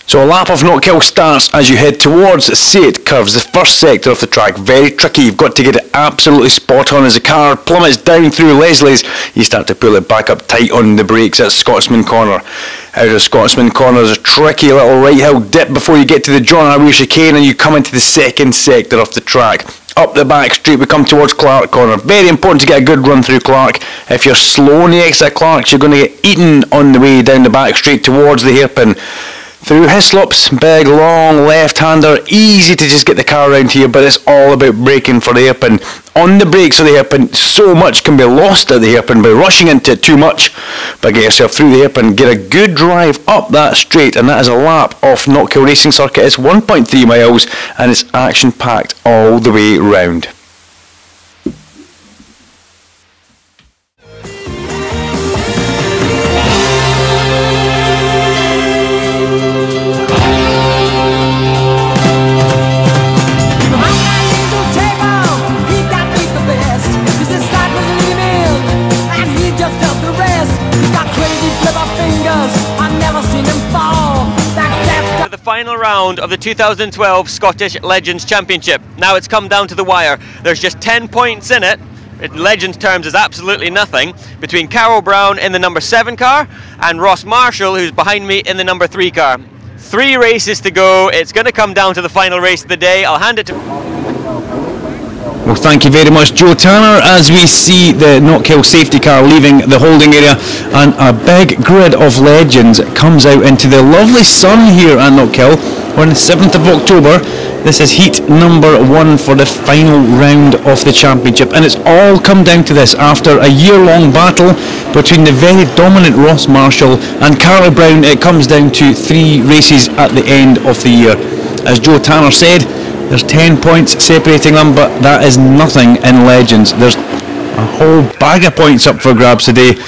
So a lap of Knockhill starts as you head towards Seat Curves, the first sector of the track. Very tricky, you've got to get it absolutely spot on. As the car plummets down through Leslie's, you start to pull it back up tight on the brakes at Scotsman Corner. Out of Scotsman Corner there's a tricky little right hill dip before you get to the John Arweer chicane and you come into the second sector of the track. Up the back straight we come towards Clark Corner. Very important to get a good run through Clark. If you're slow on the exit at Clark's, you're going to get eaten on the way down the back straight towards the hairpin. Through Hislops, big long left-hander, easy to just get the car around here, but it's all about braking for the hairpin. On the brakes for the hairpin, so much can be lost at the hairpin by rushing into it too much. But get yourself through the hairpin, get a good drive up that straight, and that is a lap off Knockhill Racing Circuit. It's 1.3 miles and it's action-packed all the way round. Final round of the 2012 Scottish Legends Championship. Now it's come down to the wire. There's just 10 points in it. In Legends terms is absolutely nothing, between Carol Brown in the number 7 car and Ross Marshall, who's behind me, in the number 3 car. 3 races to go. It's going to come down to the final race of the day. I'll hand it to... Well, thank you very much, Joe Tanner, as we see the Knockhill safety car leaving the holding area and a big grid of legends comes out into the lovely sun here at Knockhill on the 7th of October. This is heat number 1 for the final round of the championship, and it's all come down to this after a year-long battle between the very dominant Ross Marshall and Carol Brown. It comes down to 3 races at the end of the year. As Joe Tanner said, there's 10 points separating them, but that is nothing in Legends. There's a whole bag of points up for grabs today.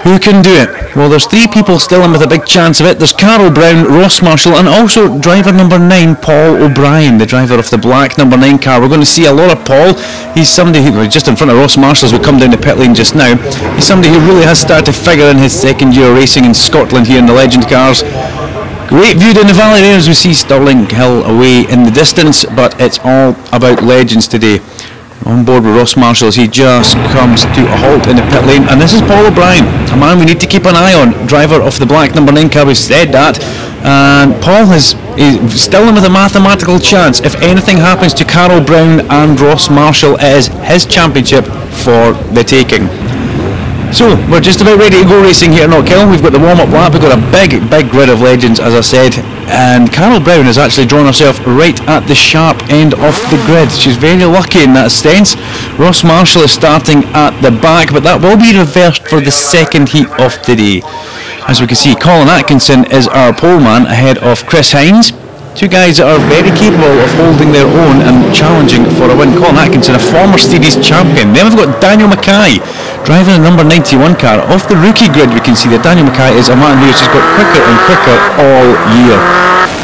Who can do it? Well, there's 3 people still in with a big chance of it. There's Carol Brown, Ross Marshall, and also driver number 9, Paul O'Brien, the driver of the black number 9 car. We're going to see a lot of Paul. He's somebody who, just in front of Ross Marshall as we come down the pit lane just now, he's somebody who really has started to figure in his second year racing in Scotland here in the Legend cars. Great view down the valley there as we see Stirling Hill away in the distance, but it's all about Legends today. On board with Ross Marshall as he just comes to a halt in the pit lane, and this is Paul O'Brien, a man we need to keep an eye on, driver of the black number 9 car. We've said that, and Paul is still in with a mathematical chance. If anything happens to Carol Brown and Ross Marshall, it is his championship for the taking. So, we're just about ready to go racing here at Knockhill. We've got the warm-up lap, we've got a big grid of legends, as I said, and Carol Brown has actually drawn herself right at the sharp end of the grid. She's very lucky in that sense. Ross Marshall is starting at the back, but that will be reversed for the second heat of the day. As we can see, Colin Atkinson is our pole man ahead of Chris Hines. 2 guys that are very capable of holding their own and challenging for a win. Colin Atkinson, a former Steedies champion. Then we've got Daniel Mackay driving the number 91 car. Off the rookie grid we can see that Daniel Mackay is a man who has just got quicker and quicker all year.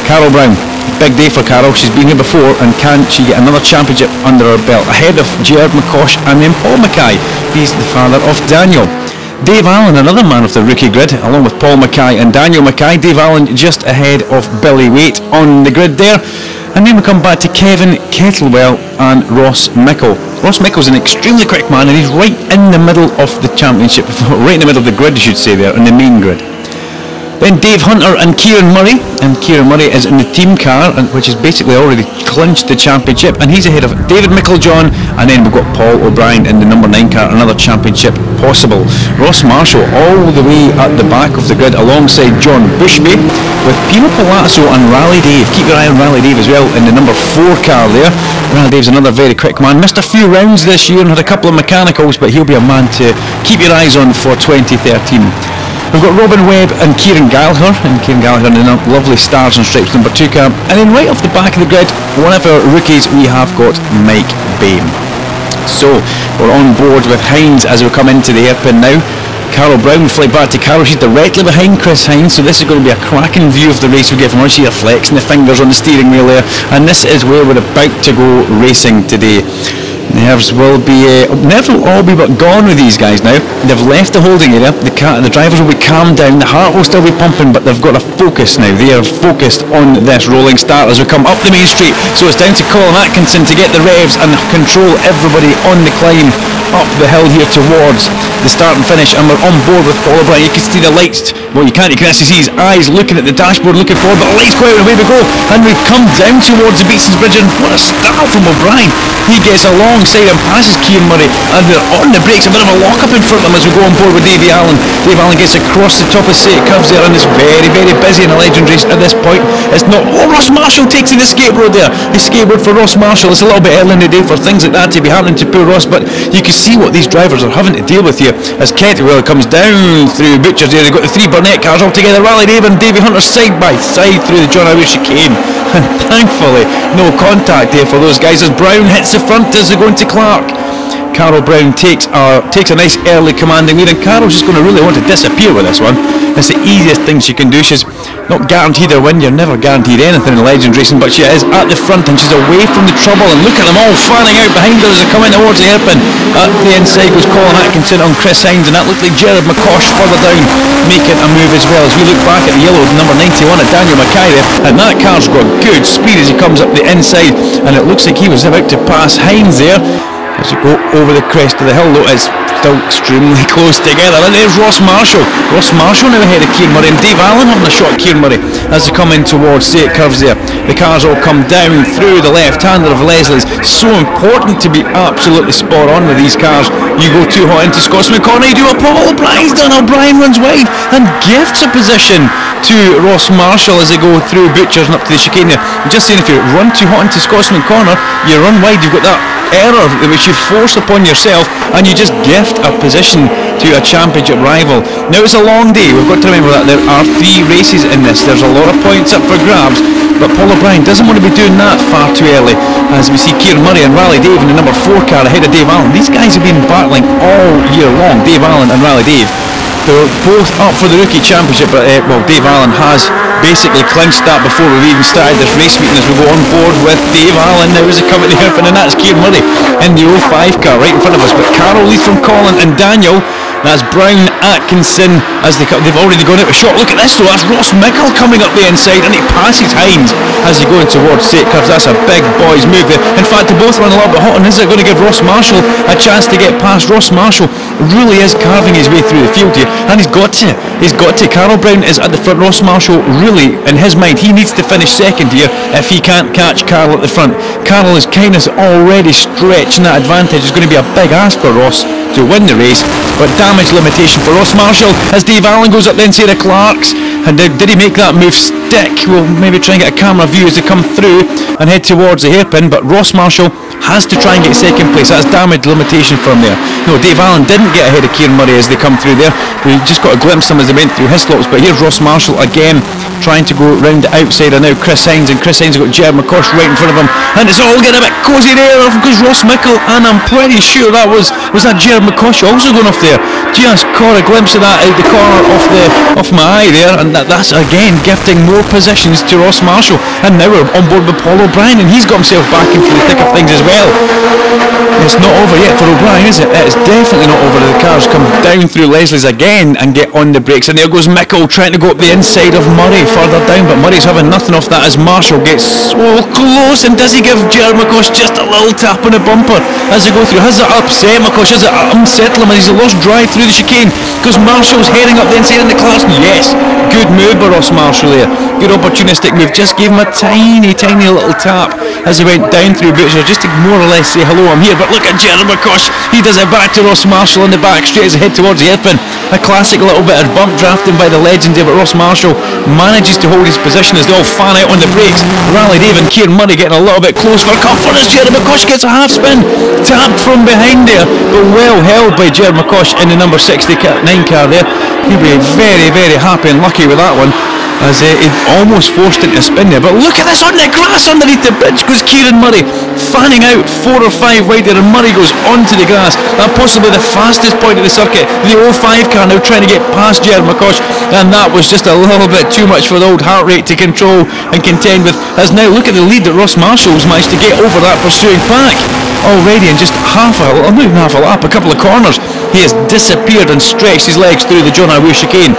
Carol Brown, big day for Carol. She's been here before, and can she get another championship under her belt? Ahead of Gerard McCosh and then Paul Mackay. He's the father of Daniel. Dave Allen, another man of the rookie grid, along with Paul Mackay and Daniel Mackay. Dave Allen just ahead of Billy Waite on the grid there. And then we come back to Kevin Kettlewell and Ross Mickle. Ross Mickle's an extremely quick man, and he's right in the middle of the championship, right in the middle of the grid, I should say there, in the main grid. Then Dave Hunter and Kieran Murray, and Kieran Murray is in the team car, which has basically already clinched the championship, and he's ahead of David Micklejohn, and then we've got Paul O'Brien in the number 9 car, another championship possible. Ross Marshall all the way at the back of the grid alongside John Bushby, with Pino Palazzo and Rally Dave. Keep your eye on Rally Dave as well in the number 4 car there. Rally Dave's another very quick man, missed a few rounds this year and had a couple of mechanicals, but he'll be a man to keep your eyes on for 2013. We've got Robin Webb and Kieran Gallagher, in the lovely Stars and Stripes number 2 car. And then right off the back of the grid, one of our rookies, we have got Mike Bain. So, we're on board with Hines as we come into the hairpin now. Carol Brown, we fly back to Carol. She's directly behind Chris Hines, so this is going to be a cracking view of the race we get from her. She's flexing the fingers on the steering wheel there, and this is where we're about to go racing today. Nerves will all be but gone with these guys now. They've left the holding area. The drivers will be calmed down. The heart will still be pumping, but they've got a focus now. They are focused on this rolling start as we come up the main street. So it's down to Colin Atkinson to get the revs and control everybody on the climb up the hill here towards the start and finish, and we're on board with Paul O'Brien. You can see the lights. Well, you can't actually see his eyes looking at the dashboard, looking forward, but the lights go out and away we go, and we've come down towards the Beatson's Bridge, and what a start from O'Brien. He gets alongside and passes Ciaran Murray, and they're on the brakes. A bit of a lock-up in front of them as we go on board with Davy Allen. Dave Allen gets across the top of St. Curves there, and it's very, very busy in a legend race at this point. It's not... Oh, Ross Marshall takes the escape road there. The escape road for Ross Marshall. It's a little bit early in the day for things like that to be happening to poor Ross, but you can see what these drivers are having to deal with here as Kettlewell comes down through Butchers there. They've got the three Burnett cars all together. Rally Dave and Davy Hunter side by side through the John Irish chicane, and thankfully no contact there for those guys as Brown hits the front as they go into Clark. Carol Brown takes a nice early commanding lead, and Carol's just going to really want to disappear with this one. It's the easiest thing she can do. She's not guaranteed a win. You're never guaranteed anything in legend racing, but she is at the front and she's away from the trouble, and look at them all fanning out behind her as they come in towards the hairpin. At the inside goes Colin Atkinson on Chris Hines, and that looked like Gerard McCosh further down making a move as well. As we look back at the yellow number 91 at Daniel Mackay there, and that car's got good speed as he comes up the inside, and it looks like he was about to pass Hines there. As you go over the crest of the hill, though, it's still extremely close together. And there's Ross Marshall. Ross Marshall now ahead of Ciaran Murray, and Dave Allen having a shot at Ciaran Murray as they come in towards St. Curves there. The cars all come down through the left-hander of Leslie's. So important to be absolutely spot on with these cars. You go too hot into Scotsman corner, you do what Paul O'Brien's done. O'Brien runs wide and gifts a position to Ross Marshall as they go through Butchers and up to the chicane there. I'm just saying, if you run too hot into Scotsman corner, you run wide, you've got that error which you force upon yourself, and you just gift a position to a championship rival. Now it's a long day, we've got to remember that there are 3 races in this. There's a lot of points up for grabs, but Paul O'Brien doesn't want to be doing that far too early as we see Ciaran Murray and Rally Dave in the number 4 car ahead of Dave Allen. These guys have been battling all year long, Dave Allen and Rally Dave. They're both up for the rookie championship, but well, Dave Allen has basically clinched that before we've even started this race meeting as we go on board with Dave Allen now as they come at the hairpin, and that's Ciaran Murray in the 05 car right in front of us. But Carol leads from Colin and Daniel. That's Brown, Atkinson as they've already gone out a shot. Look at this though, that's Ross Mickle coming up the inside, and he passes Hines as he goes towards St. Curves. That's a big boys move there. In fact, they both run a little bit hot, and is it going to give Ross Marshall a chance to get past? Ross Marshall really is carving his way through the field here, and he's got to. Carol Brown is at the front. Ross Marshall really, in his mind, he needs to finish second here if he can't catch Carol at the front. Carol is kind of already stretching that advantage. It's going to be a big ask for Ross to win the race, but damage limitation for Ross Marshall as Dave Allen goes up the inside of Clark's. And did he make that move stick? We'll maybe try and get a camera view as they come through and head towards the hairpin, but Ross Marshall has to try and get second place. That's damage limitation from there. No, Dave Allen didn't get ahead of Ciaran Murray as they come through there. We just got a glimpse of them as they went through Hislops, but here's Ross Marshall again trying to go round the outside, and now Chris Hines, and Chris Hines has got Gerard McCosh right in front of him, and it's all getting a bit cosy there because Ross Mickle, and I'm pretty sure that was that Gerard McCosh also going off there. Just caught a glimpse of that out the corner off my eye there, and that's again gifting more positions to Ross Marshall. And now we're on board with Paul O'Brien, and he's got himself back into the thick of things as well. It's not over yet for O'Brien, is it? It's definitely not over. The cars come down through Leslie's again and get on the brakes, and there goes Mickle trying to go up the inside of Murray further down, but Murray's having nothing off that as Marshall gets so close. And does he give Gerard McCosh just a little tap on the bumper as they go through? Has it upset McCosh? Has it unsettled him as he's lost drive through the chicane? Because Marshall's heading up the inside in the class. Yes, good move by Ross Marshall there. Good opportunistic move. Just gave him a tiny little tap as he went down through Butcher, just to more or less say hello, I'm here. But look at Gerard McCosh. He does it back to Ross Marshall in the back straight as they head towards the hairpin. A classic little bit of bump drafting by the legend there, but Ross Marshall manages to hold his position as they all fan out on the brakes. Rally Dave and Ciaran Murray getting a little bit close for comfort as Gerard McCosh gets a half spin, tapped from behind there, but well held by Gerard McCosh in the number 69 car there. He'll be very happy and lucky with that one, as he almost forced into a spin there. But look at this, on the grass underneath the bridge goes Ciaran Murray, fanning out 4 or 5 wide there, and Murray goes onto the grass. That possibly the fastest point of the circuit. The 05 car now trying to get past Gerard McCosh, and that was just a little bit too much for the old heart rate to control and contend with. As now look at the lead that Ross Marshall's managed to get over that pursuing pack. already in just not even half a lap, a couple of corners. He has disappeared and stretched his legs through the John O'Wee chicane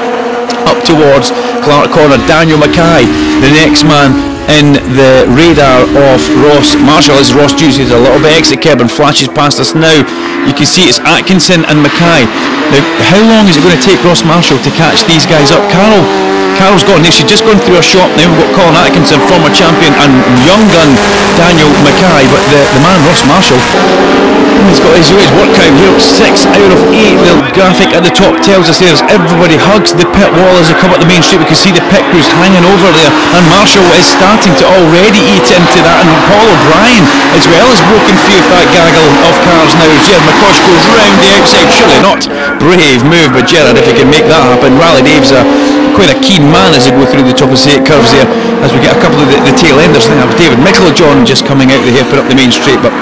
up towards Clark Corner. Daniel Mackay, the next man in the radar of Ross Marshall, as Ross uses a little bit exit curb and flashes past us now. You can see it's Atkinson and Mackay. Now, how long is it going to take Ross Marshall to catch these guys up? Carol's gone there. She's just gone through a shop now. We've got Colin Atkinson, former champion, and young gun Daniel Mackay, but the man Ross Marshall, he's got his work out here. 6 out of 8. The graphic at the top tells us there's everybody hugs the pit wall as they come up the main street. We can see the pit crews hanging over there, and Marshall is starting to already eat into that, and Paul O'Brien as well has broken free of that gaggle of cars now. Gerard McCosh goes round the outside. Surely not. Brave move by Gerard if he can make that happen. Rally Dave's quite a keen man as they go through the top of the 8 curves there, as we get a couple of the tail enders. Then have David Micklejohn just coming out the hairpin up the main straight. But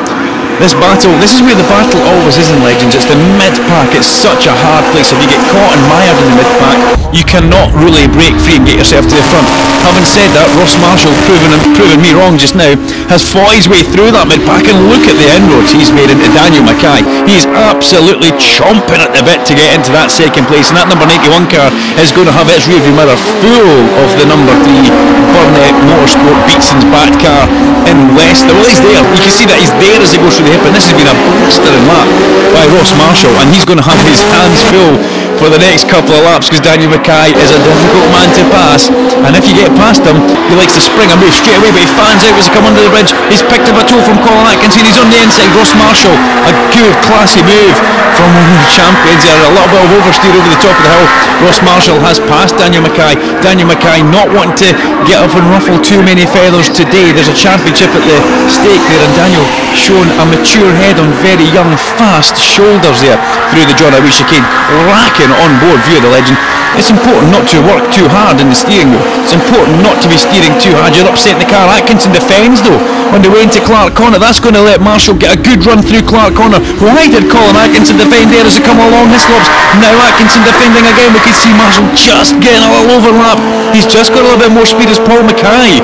this is where the battle always is in Legends. It's the mid-pack. It's such a hard place. If you get caught and mired in the mid-pack, you cannot really break free and get yourself to the front. Having said that, Ross Marshall, proving me wrong just now, has fought his way through that mid-pack, and look at the inroads he's made into Daniel Mackay. He's absolutely chomping at the bit to get into that second place, and that number 91 car is going to have its rearview mirror full of the number 3 Burnett Motorsport Beatson's Bat car in Leicester. Well, he's there. You can see that he's there as he goes through the hip, and this has been a blistering lap by Ross Marshall, and he's going to have his hands full for the next couple of laps, because Daniel Mackay is a difficult man to pass, and if you get past him, he likes to spring a move straight away, but he fans out as he comes under the bridge. He's picked up a toe from Colin Atkinson. He's on the inside. Ross Marshall, a good classy move from one of the champions there. A little bit of oversteer over the top of the hill. Ross Marshall has passed Daniel Mackay. Daniel Mackay not wanting to get up and ruffle too many feathers today. There's a championship at the stake there, and Daniel showing a mature head on very young, fast shoulders there through the John O'Wee chicane, racking on board view of the Legend. It's important not to work too hard in the steering wheel. It's important not to be steering too hard. You're upsetting the car. Atkinson defends though on the way into Clark Corner. That's going to let Marshall get a good run through Clark Corner. Why did Colin Atkinson defend there as they come along his slopes? Now Atkinson defending again. We can see Marshall just getting a little overlap. He's just got a little bit more speed as Paul Mackay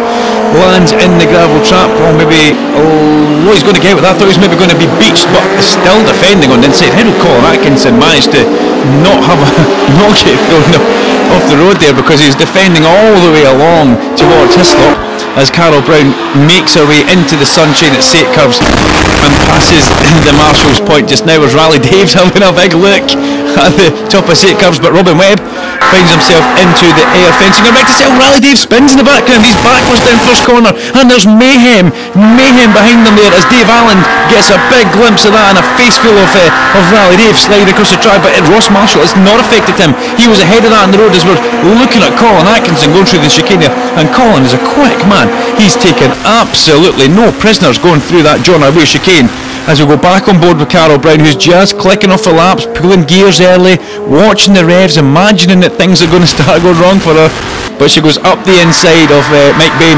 lands in the gravel trap. Paul maybe, he's going to get with that. I thought he was maybe going to be beached, but still defending on the inside. How did Colin Atkinson manage to not get thrown off the road there, because he's defending all the way along towards Hislop as Carol Brown makes her way into the sunshine at 8 curves and passes the Marshall's point just now, as Rally Dave's having a big look at the top of 8 curves, but Robin Webb finds himself into the air fencing. And right to say, Rally Dave spins in the background. He's backwards down first corner, and there's mayhem behind them there as Dave Allen gets a big glimpse of that, and a face full of Rally Dave sliding across the track. But Ross Marshall has not affected him. He was ahead of that on the road as we're looking at Colin Atkinson going through the chicane there, and Colin is a quick man. He's taken absolutely no prisoners going through that John O'Wee chicane. As we go back on board with Carol Brown, who's just clicking off the laps, pulling gears early, watching the revs, imagining that things are going to start going wrong for her. But she goes up the inside of Mike Bain.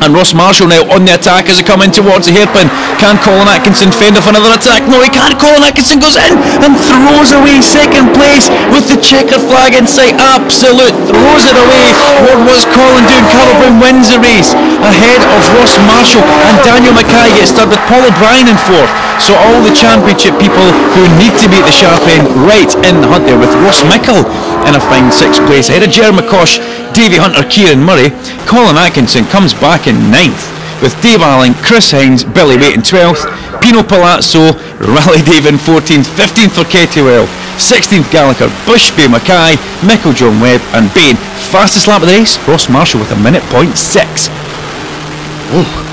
And Ross Marshall now on the attack as they come in towards the hairpin. Can Colin Atkinson fend off another attack? No, he can't. Colin Atkinson goes in and throws away second place with the checkered flag in sight. Absolute throws it away. What was Colin doing? Carol Brown wins the race ahead of Ross Marshall, and Daniel Mackay gets third with Paul O'Brien in 4th. So all the championship people who need to be at the sharp end right in the hunt there, with Ross Mickle in a fine 6th place ahead of Gerard McCosh, Davey Hunter, Kieran Murray. Colin Atkinson comes back in 9th with Dave Allen, Chris Hines, Billy Waite in 12th, Pino Palazzo, Rally Dave in 14th, 15th for Kettlewell, 16th Gallagher, Bushby, Mackay, Micklejohn, Webb and Bain. Fastest lap of the race, Ross Marshall with a minute .6.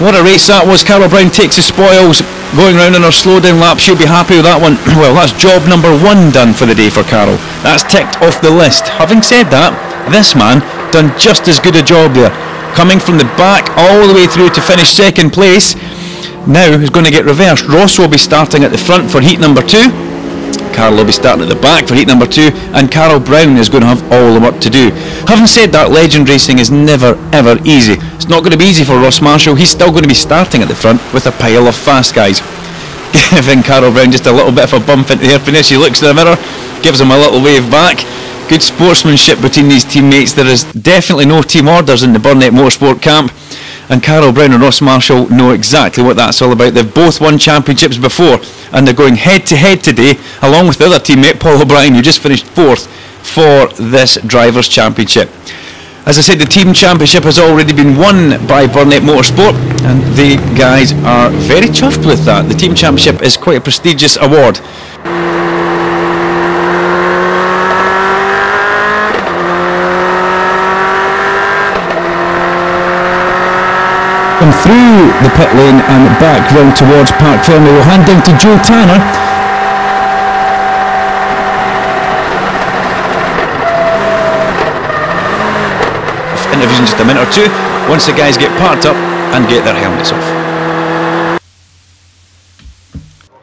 What a race that was. Carol Brown takes the spoils, going round on her slow down lap. She'll be happy with that one. Well, that's job number 1 done for the day for Carol. That's ticked off the list. Having said that, this man done just as good a job there, coming from the back all the way through to finish 2nd place. Now he's going to get reversed. Ross will be starting at the front for heat number 2. Carol will be starting at the back for heat number 2, and Carol Brown is going to have all the work to do. Having said that, Legend racing is never ever easy. It's not going to be easy for Ross Marshall. He's still going to be starting at the front with a pile of fast guys. Giving Carol Brown just a little bit of a bump into the hairpin. She looks in the mirror, gives him a little wave back. Good sportsmanship between these teammates. There is definitely no team orders in the Burnett Motorsport camp. and Carol Brown and Ross Marshall know exactly what that's all about. They've both won championships before, and they're going head to head today, along with the other teammate Paul O'Brien, who just finished 4th for this Drivers' Championship. As I said, the team championship has already been won by Burnett Motorsport, and the guys are very chuffed with that. The team championship is quite a prestigious award. Come through the pit lane and back round towards Park Ferme. We'll hand down to Joe Tanner. Interviews in just a minute or two once the guys get parked up and get their helmets off.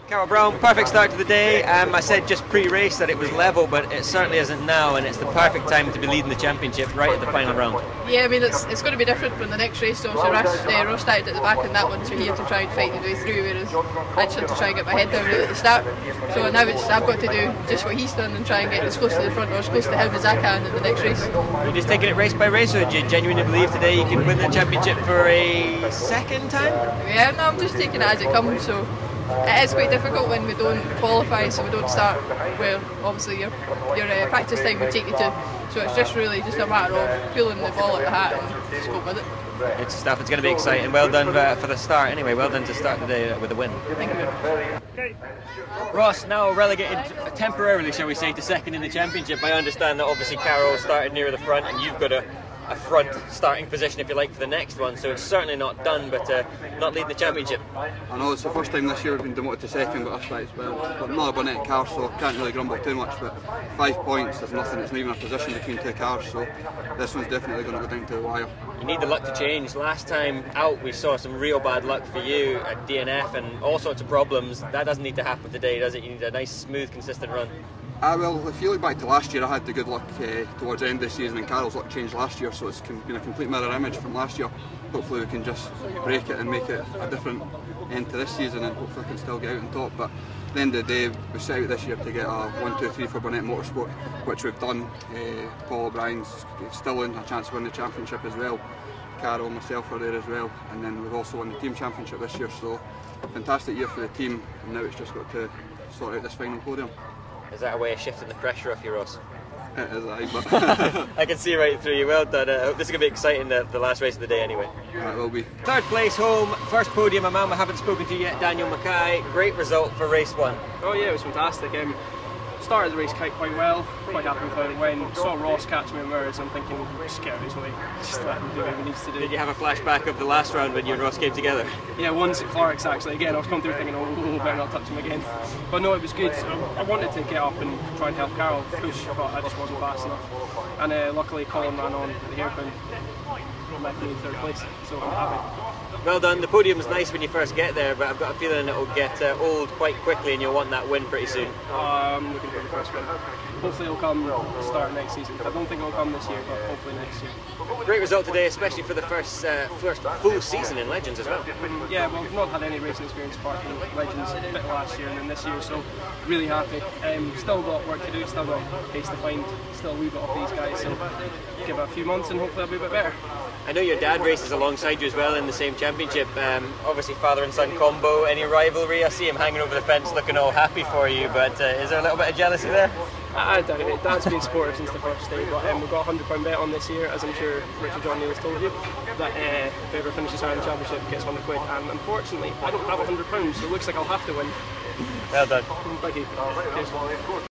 Carol Brown, perfect start to the day. I said just pre-race that it was level, but it certainly isn't now, and it's the perfect time to be leading the championship right at the final round. Yeah, I mean it's going to be different from the next race. So Ross started at the back in that one, so he had to try and fight his way through, whereas I just had to try and get my head down right at the start. So now I've got to do just what he's done and try and get as close to the front or as close to him as I can in the next race. You're just taking it race by race, or do you genuinely believe today you can win the championship for a second time? Yeah, no, I'm just taking it as it comes. So it is quite difficult when we don't qualify, so we don't start where obviously your practice time would take you to. So it's just really just a matter of pulling the ball at the hat and just go with it. Good stuff. It's going to be exciting. Well done for the start. Anyway, well done to start the day with a win. Thank you very much. Ross, now relegated temporarily, shall we say, to second in the championship. I understand that obviously Carol started near the front, and you've got a front starting position, if you like, for the next one, so it's certainly not done, but not leading the championship. I know it's the first time this year we've been demoted to second, got us right as well. But not a Burnett car, so can't really grumble too much. But 5 points is nothing, it's not even a position between two cars, so this one's definitely going to go down to the wire. You need the luck to change. Last time out we saw some real bad luck for you at DNF and all sorts of problems. That doesn't need to happen today, does it? You need a nice, smooth, consistent run. Well, if you look back to last year, I had the good luck towards the end of the season, and Carol's luck changed last year, so it's been a complete mirror image from last year. Hopefully we can just break it and make it a different end to this season, and hopefully we can still get out on top. But at the end of the day, we set out this year to get a 1, 2, 3 for Burnett Motorsport, which we've done. Paul O'Brien's still in a chance to win the championship as well. Carol and myself are there as well, and then we've also won the team championship this year, so fantastic year for the team, and now it's just got to sort out this final podium. Is that a way of shifting the pressure off you, Ross? It is, but I can see right through you. Well done. This is going to be exciting, the last race of the day anyway. It will be. Third place home, first podium. I haven't spoken to you yet, Daniel Mackay. Great result for race 1. Oh yeah, it was fantastic. Started the race quite well, quite happy with how it went. Saw Ross catch me in mirrors, I'm thinking, just get out of his way, just let him do what he needs to do. Did you have a flashback of the last round when you and Ross came together? Yeah, once at Clark's actually. Again, I was coming through thinking, oh, better not touch him again. But no, it was good. I wanted to get up and try and help Carol push, but I just wasn't fast enough. And luckily Colin ran on at the hairpin and left me in third place, so I'm happy. Well done. The podium's nice when you first get there, but I've got a feeling it'll get old quite quickly and you'll want that win pretty soon. I'm looking for the first win. Hopefully it'll come start next season. I don't think it'll come this year, but hopefully next year. Great result today, especially for the first full season in Legends as well. Yeah, well, we've not had any racing experience apart from Legends a bit last year and then this year, so really happy. Still got work to do, still got pace to find, still a wee bit off these guys, so give it a few months and hopefully I'll be a bit better. I know your dad races alongside you as well in the same championship. Obviously father and son combo, any rivalry? I see him hanging over the fence looking all happy for you, but is there a little bit of jealousy there? I doubt it. Dad's been supportive since the first day, but we've got a £100 bet on this year, as I'm sure Richard John Neal's told you, that whoever finishes higher in the championship gets £100, and unfortunately I don't have £100, so it looks like I'll have to win. Well done. Thank you. Cheers.